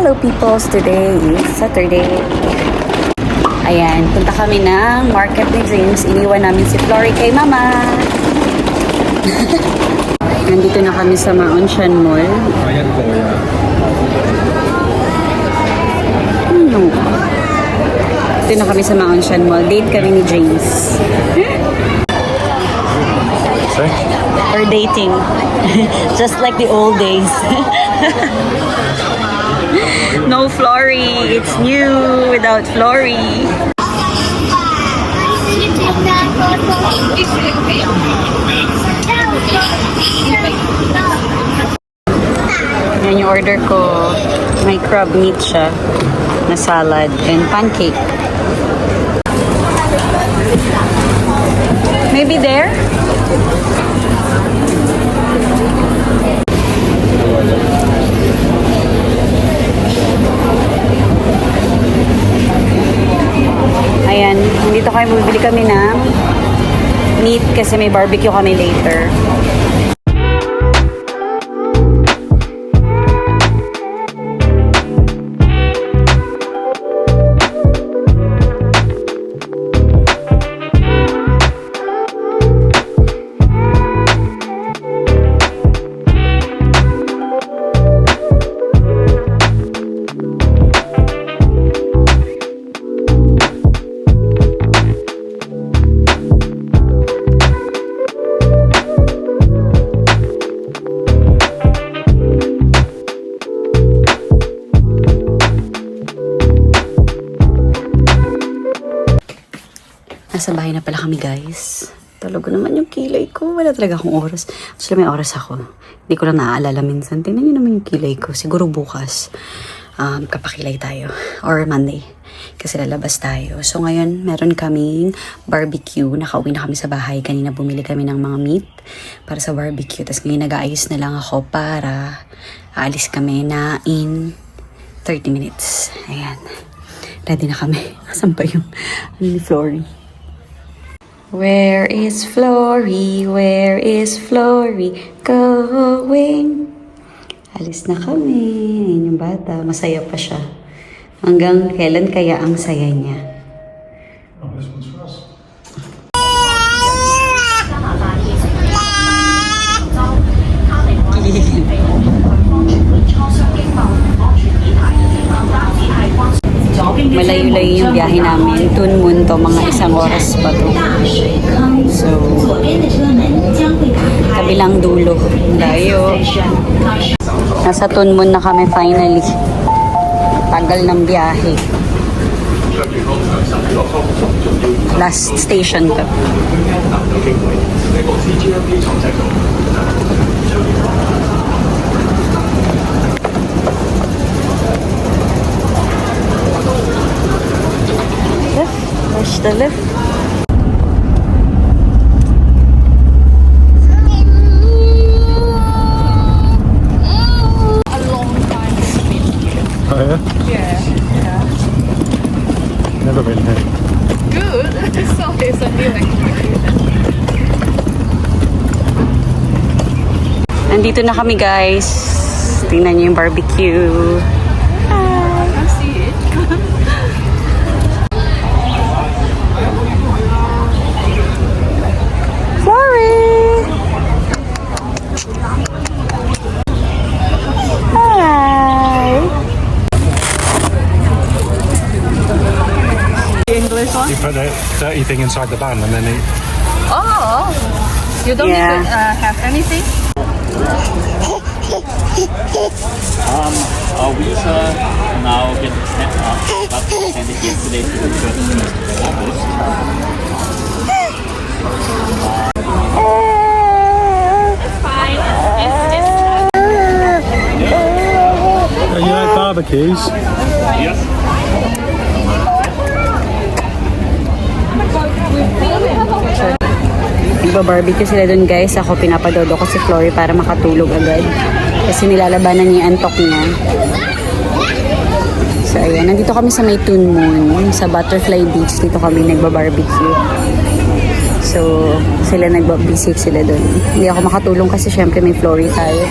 Hello peoples, today is Saturday. Ayan, punta kami ng Market ni James. Iniwan namin si Flory kay Mama. Nandito na kami sa Maonshan Mall. Ayan po, yan. Dito na kami sa Maonshan Mall. Date kami ni James. We're dating. Just like the old days. No Flory. It's new without Flory. Yan yung order ko. May crab meat siya na salad and pancake. Maybe there? Ayan, dito kayo bumibili kami ng meat kasi may barbecue kami later. Nasa bahay na pala kami, guys. Talaga naman yung kilay ko. Wala talaga akong oras. Actually, may oras ako. Hindi ko lang naaalala minsan. Tingnan nyo naman yung kilay ko. Siguro bukas, kapakilay tayo. Or Monday. Kasi lalabas tayo. So, ngayon, meron kaming barbecue. Nakauwi na kami sa bahay. Kanina bumili kami ng mga meat para sa barbecue. Tapos ngayon, nag-aayos na lang ako para aalis kami na in 30 minutes. Ayan. Ready na kami. Asan ba yung ni Flory? Where is Flory? Where is Flory going? Alis na kami. Ayan yung bata. Masaya pa siya. Hanggang kailan kaya ang saya niya? Oh, this one's for us. Malayo-layo yung biyahe namin. Tunmun to, mga 1 oras pa to. So, kabilang dulo. Layo. Nasa Tunmun na kami finally. Tagal ng biyahe. Last station to. Push the lift. A long time sleep. Oh, yeah? Yeah. Never been here. Good. So it's a new experience. Nandito na kami, guys. Tingnan niyo yung barbecue. I see it. English one? You put the dirty thing inside the bun and then eat. Oh, you don't Yeah. even have anything? Our visa now get set up, but extended yesterday to the 31st of August. You like barbecues? Yes. Nagba-barbecue sila dun, guys. Ako pinapadodo ko si Flory para makatulog agad. Kasi nilalabanan niya yung antok niya. So, ayan. Nandito kami sa may Tunmun, sa Butterfly Beach. Dito kami nagba-barbecue. So, sila nagba-visit sila dun. Hindi ako makatulong kasi syempre may Flory tayo.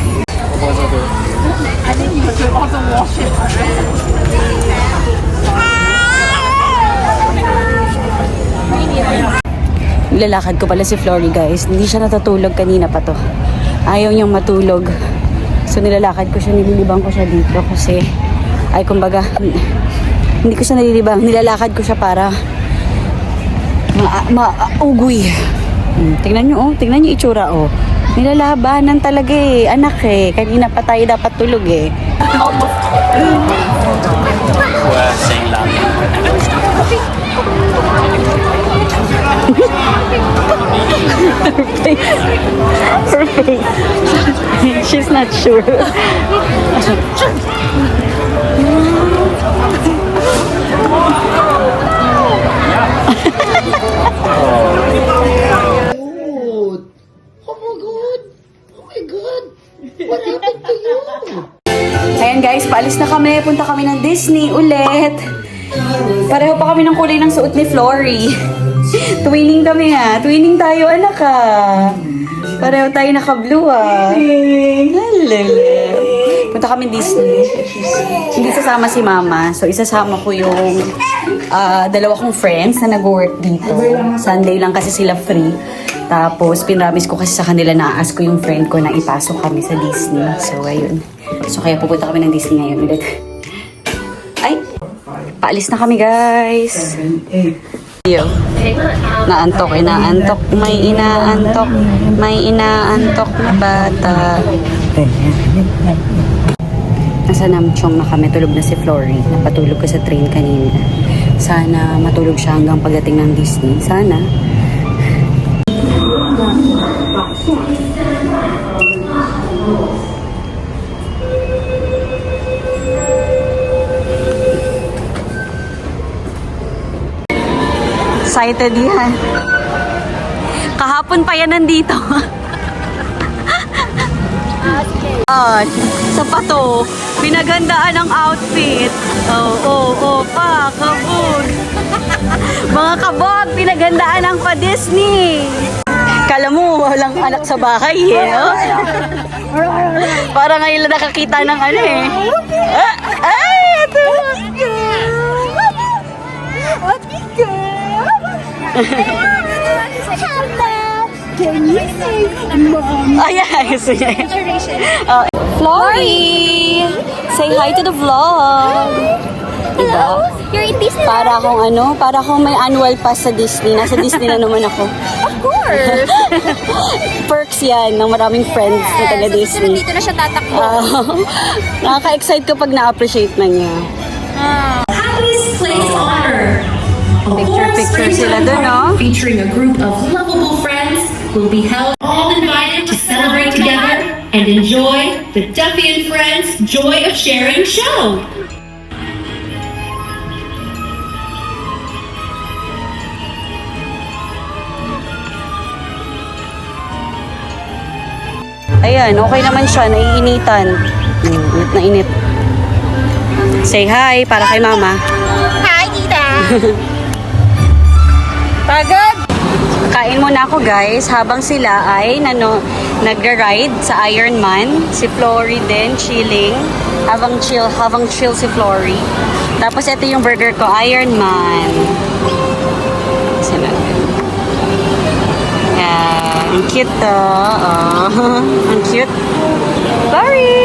Also wash it. Lalakad ko pala si Flory, guys. Hindi siya natutulog kanina pa to. Ayaw niyang matulog. So nilalakad ko siya, nililibang ko siya dito kasi ay kumbaga hindi ko siya nililibang. Nilalakad ko siya para maugoy. Tingnan niyo, oh. Tingnan niyo itsura, oh. Nilalabanan talaga eh. Anak eh. Kanina pa tayo dapat tulog eh. We're saying loud. Her face. She's not sure. Ayan guys, paalis na kami. Punta kami ng Disney ulit. Pareho pa kami ng kulay ng suot ni Flory. Twinning kami ha. Twinning tayo, anak ha. Pareho tayo naka-blue ha. Hello. Punta kami Disney. Hindi sasama si mama. So isasama ko yung dalawa kong friends na nag-work dito. Sunday lang kasi sila free. Tapos pinramis ko kasi sa kanila na ask ko yung friend ko na ipasok kami sa Disney. So ayun. So kaya pupunta kami ng Disney ngayon ulit. Ay! Paalis na kami guys. Yo. Naantok, inaantok. May inaantok. May inaantok na bata. Nasa Namchong na kami. Tulog na si Flory. Napatulog ko sa train kanina. Sana matulog siya hanggang pagdating ng Disney. Sana. Excited yan. Kahapon pa yan nandito. Sa pato, pinagandaan ang outfit. Pa, kabog. Mga kabog, pinagandaan ang pa-Disney. Kala mo, walang anak sa bahay eh. No? Para ngayon lang nakakita ng ano eh. Ito. Hello! Can you say mom? Oh, yes. Flory! Say hi to the vlog. Hello? You're in Disney? Para akong may annual pass sa Disney. Nasa Disney na naman ako. Of course! Perks yan ng maraming friends na taga Disney. Dito na siya tatakbo. Nakaka-excite kapag na-appreciate na niya. Happiest Place Honor. Picture sila dun, no? Featuring a group of lovable friends will be held. All invited to celebrate together and enjoy the Duffy and Friends Joy of Sharing show. Ayan, okay naman siya. Naiinitan. Init na init. Say hi para kay mama. Hi, Tita! Pagod! Kain muna ako guys habang sila ay nagra-ride sa Ironman. Si Flory din, chilling. Habang chill si Flory. Tapos ito yung burger ko, Ironman. Sila. Yeah, ang cute to. Oh, ang cute. Flory!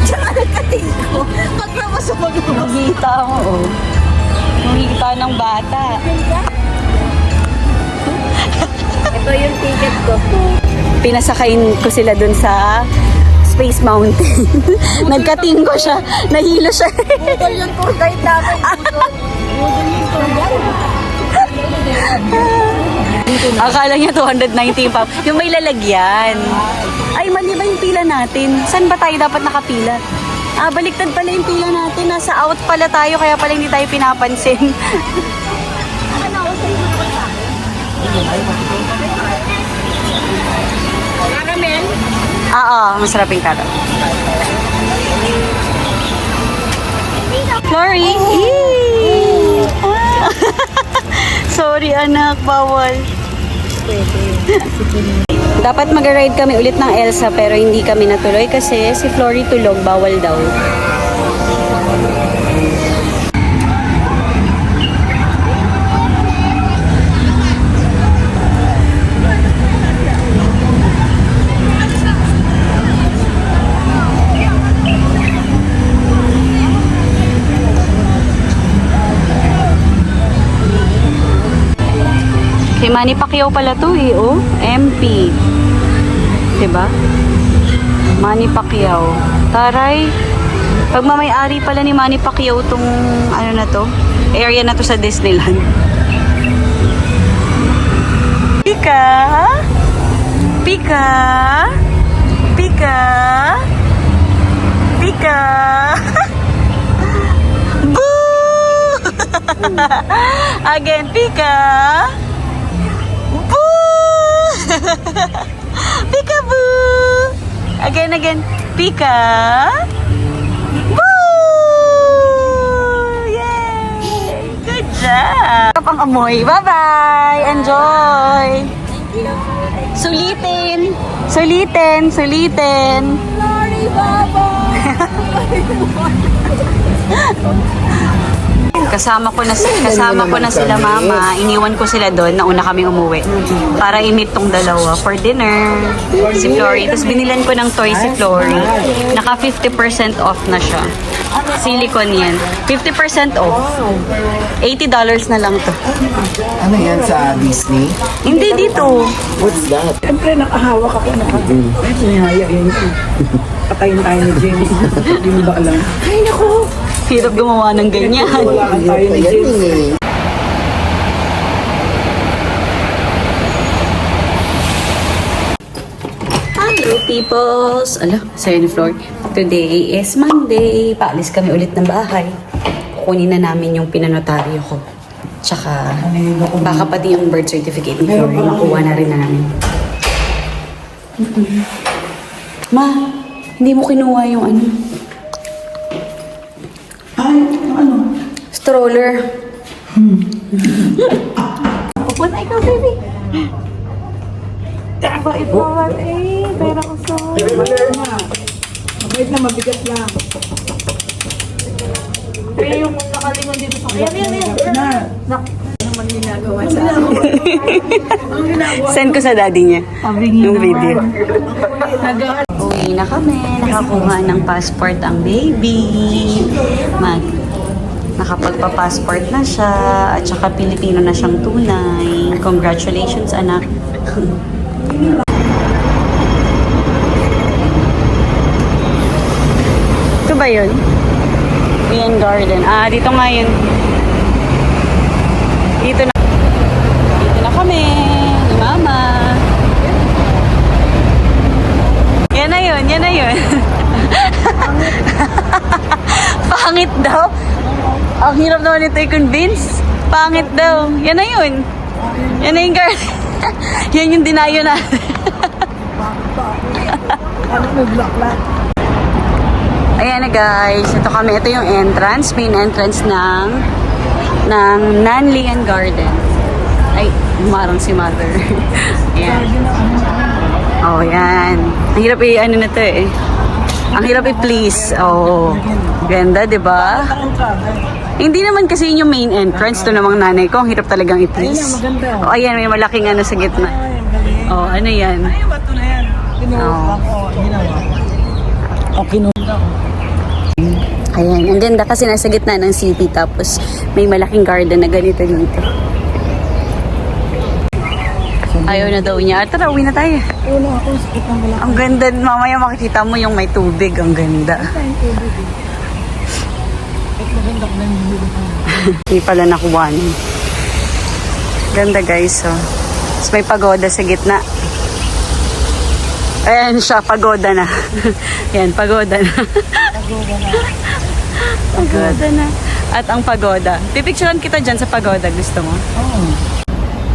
Diyan nagkating ko. Pagpapasok mag-hita mo, oh. Hita ng bata. Ito yung ticket ko. Pinasakayin ko sila dun sa Space Mountain. Nagkating ko siya. Nahilo siya. Google yung tour guide namin. Google yung tour guide. Akala niya 290 pa. Yung may lalagyan. Ay, mali ba yung pila natin? Saan ba tayo dapat nakapila? Baliktad pala yung pila natin. Nasa out pala tayo, kaya pala hindi tayo pinapansin. Caramel? Oo, masarap yung taro. Flory! Sorry anak, bawal. Dapat mag-ride kami ulit ng Elsa pero hindi kami natuloy kasi si Flory tulog, bawal daw. Kay Manny Pacquiao pala to eh, oh. MP. Diba? Manny Pacquiao. Taray. Pagmamayari pala ni Manny Pacquiao tong ano na to, area na to sa Disneyland. Pika! Pika! Pika! Pika! Boo! Again, Pika! Boo! Peekaboo! Again. Pika! Boo! Yay! Good job! Kapang amoy. Bye-bye! Enjoy! Sulitin! Sorry, Baba! Kasama ko na sila mama. Iniwan ko sila doon. Nauna kaming umuwi. Para i-meet tong dalawa for dinner. Si Flory. Tapos binilan ko ng toy si Flory. Naka 50% off na siya. Silicone yan. 50% off. $80 na lang to. Ano yan sa Disney? Hindi dito. What's that? Siyempre, nakahawak ako na sinihaya yun. Patayin tayo ni James. Hindi mo ba alam? Ay, naku! Hirap gumawa ng ganyan. Wala tayo ni James. Hello peoples! Ala, sa'yo ni Floor. Today is Monday. Paalis kami ulit ng bahay. Kukunin na namin yung pinanotaryo ko. Tsaka, baka pati yung birth certificate ni Floor. Makuha na rin namin. Ma, hindi mo kinuha yung ano? Ay, ano? Stroller. Pupunta ikaw, baby. Bait naman eh. Pera ko sa... Mabait na, mabigat lang. Pero yung nakalingon dito sa... Yan. Na. Send ko sa daddy niya. Yung video. Uwi na kami. Nakakuha ng passport ang baby. Nakapagpa-passport na siya. At saka Pilipino na siyang tunay. Congratulations, anak. Ito ba yun? Ian Garden. Dito nga yun. Dito na kami. Ni Mama. Yan na yun. Pangit daw. Ang hirap naman ito i-convince. Pangit daw. Yan na yun. Yan na yung garden. Yan yung dinayo natin. Ano may block lang? Ayan na guys. Ito kami. Ito yung entrance. Main entrance ng Nanlian Garden. Ay, umarang si Mother. Ayan. Oh, yan. Ang hirap ano na to eh. Ang hirap i-please. Oh, ganda, di ba? Hindi naman kasi yun yung main entrance. Ito namang nanay ko. Ang hirap talagang i-please. maganda. Oh, ayan. May malaking ano sa gitna. Oh, ano yan? Ay, bato na yan. Ginawa ko. Ginawa. O, kinunda ko. Ayan. Ang ganda kasi nasa gitna ng city. Tapos may malaking garden na ganito dito. Ayaw na daw niya. Tara, uwi na tayo. Una ako, sakit ng malaki. Ang ganda. Mamaya makikita mo yung may tubig. Ang ganda. Maganda ko na yung huli ko. Hindi pala nakuha niya. Ganda guys, oh. Tapos may pagoda sa gitna. Ayan siya, pagoda na. Yan, pagoda na. Pagoda na. At ang pagoda. Pipicturean kita dyan sa pagoda. Gusto mo? Oo.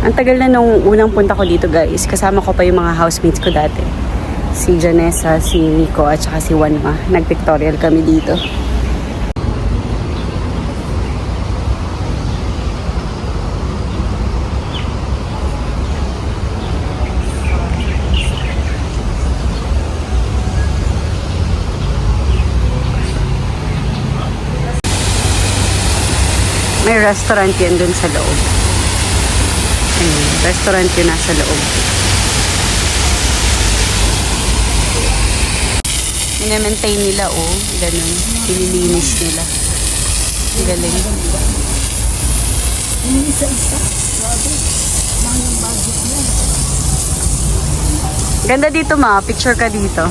Ang tagal na nung unang punta ko dito guys. Kasama ko pa yung mga housemates ko dati. Si Janessa, si Nico, at saka si Wanma. Nag-pictorial kami dito. May restaurant yan dun sa loob. Ayun, restaurant yun nasa loob. Ina-maintain nila, oh. Ganun. Pinilinis nila. Ang galing. Ganda dito, ma. Picture ka dito.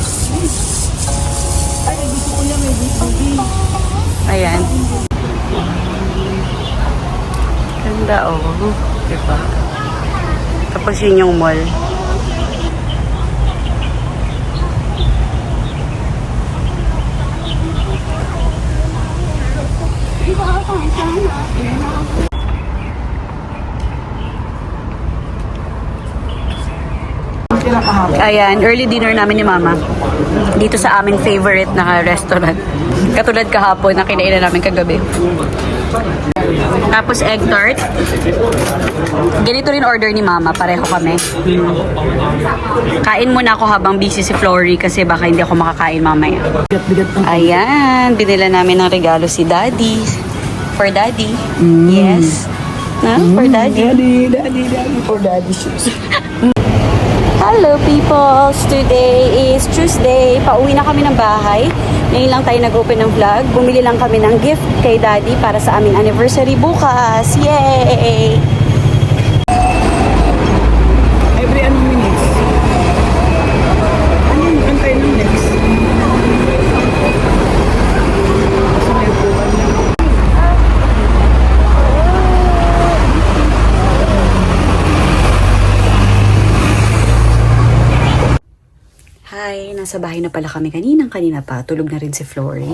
Ayan. Ganda, oh. Diba? Tapos yun yung mall. Ayan, early dinner namin ni Mama. Dito sa aming favorite na restaurant. Katulad kahapon na kinainan namin kagabi. Tapos egg tart. Ganito rin order ni Mama. Pareho kami. Kain muna ako habang busy si Flory kasi baka hindi ako makakain mamaya. Ayan, binila namin ng regalo si Daddy. For Daddy. Yes. Na? For Daddy. Daddy, for daddy shoes. Hello peoples! Today is Tuesday. Pauwi na kami ng bahay. Ngayon lang tayo nag-open ng vlog. Bumili lang kami ng gift kay Daddy para sa aming anniversary bukas. Yay! Every anong minutes? Anong antay ng next? Sa may upuan lang. Hi! Nasa bahay na pala kami kanina pa. Tulog na rin si Flory.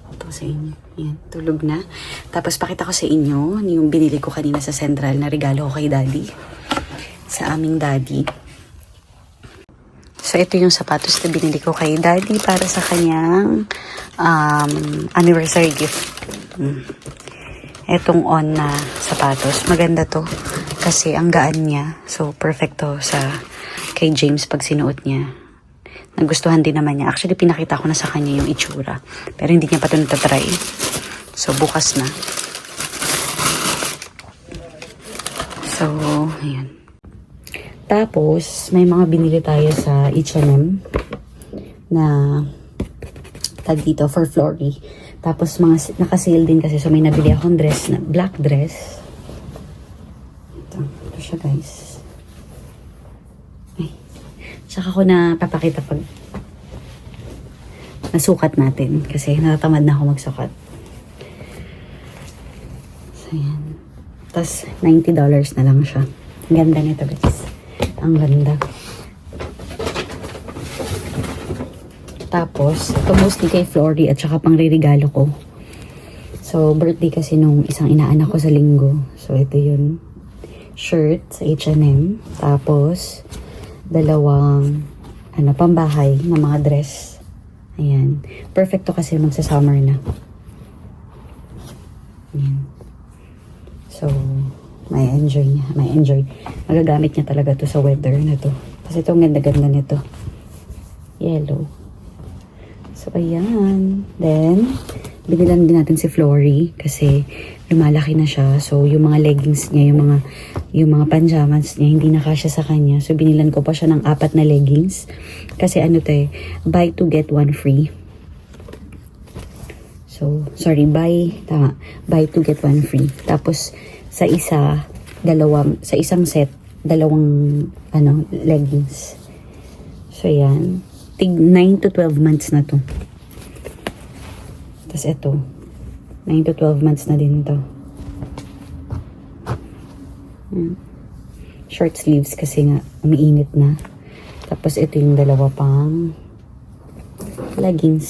Ito sa inyo. Yan, tulog na. Tapos pakita ko sa inyo yung binili ko kanina sa Central na regalo ko kay Daddy. Sa aming Daddy. So, ito yung sapatos na binili ko kay Daddy para sa kanyang anniversary gift. Etong on na sapatos. Maganda to. Kasi ang gaan niya. So, perfecto sa kay James pag sinuot niya. Nagustuhan din naman niya. Actually, pinakita ko na sa kanya yung itsura. Pero hindi niya pa ito natatry. So, bukas na. So, ayan. Tapos, may mga binili tayo sa H&M na tag dito for Flory. Tapos, mga nakasale din kasi. So, may nabili akong dress, na black dress. Ito siya, guys. Tsaka ko na papakita pag nasukat natin. Kasi natatamad na ako magsukat. So, yan. Tapos, $90 na lang siya. Ang ganda nito, guys. Ang ganda. Tapos, ito mostly kay Flory at saka pang ririgalo ko. So, birthday kasi nung isang inaanak ko sa linggo. So, ito yun. Shirt sa H&M. Tapos, dalawang pambahay na mga dress. Ayan. Perfecto kasi magsa-summer na. Ayan. So, may enjoy niya. May enjoy. Magagamit niya talaga to sa weather na to. Kasi itong ganda-ganda nito. Yellow. So, ayan. Then, binilan din natin si Flory kasi lumalaki na siya. So, yung mga leggings niya, yung mga pajamas niya, hindi na kasya sa kanya. So, binilan ko pa siya ng 4 na leggings. Kasi buy 2 get 1 free. So, sorry, buy 2 get 1 free. Tapos, sa isang set, dalawang leggings. So, yan. 9 to 12 months na to. Tapos ito, 9 to 12 months na din to. Short sleeves kasi nga umiinit na. Tapos ito yung dalawa pang leggings.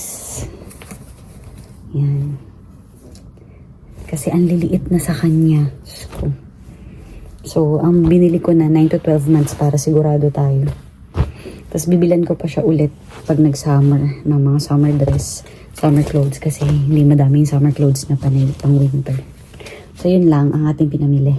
Yan. Kasi ang liliit na sa kanya. So, ang binili ko na 9 to 12 months para sigurado tayo. Tapos bibilan ko pa siya ulit pag nag-summer ng mga summer dress, summer clothes kasi hindi madaming summer clothes na panay pang winter. So, yun lang ang ating pinamili.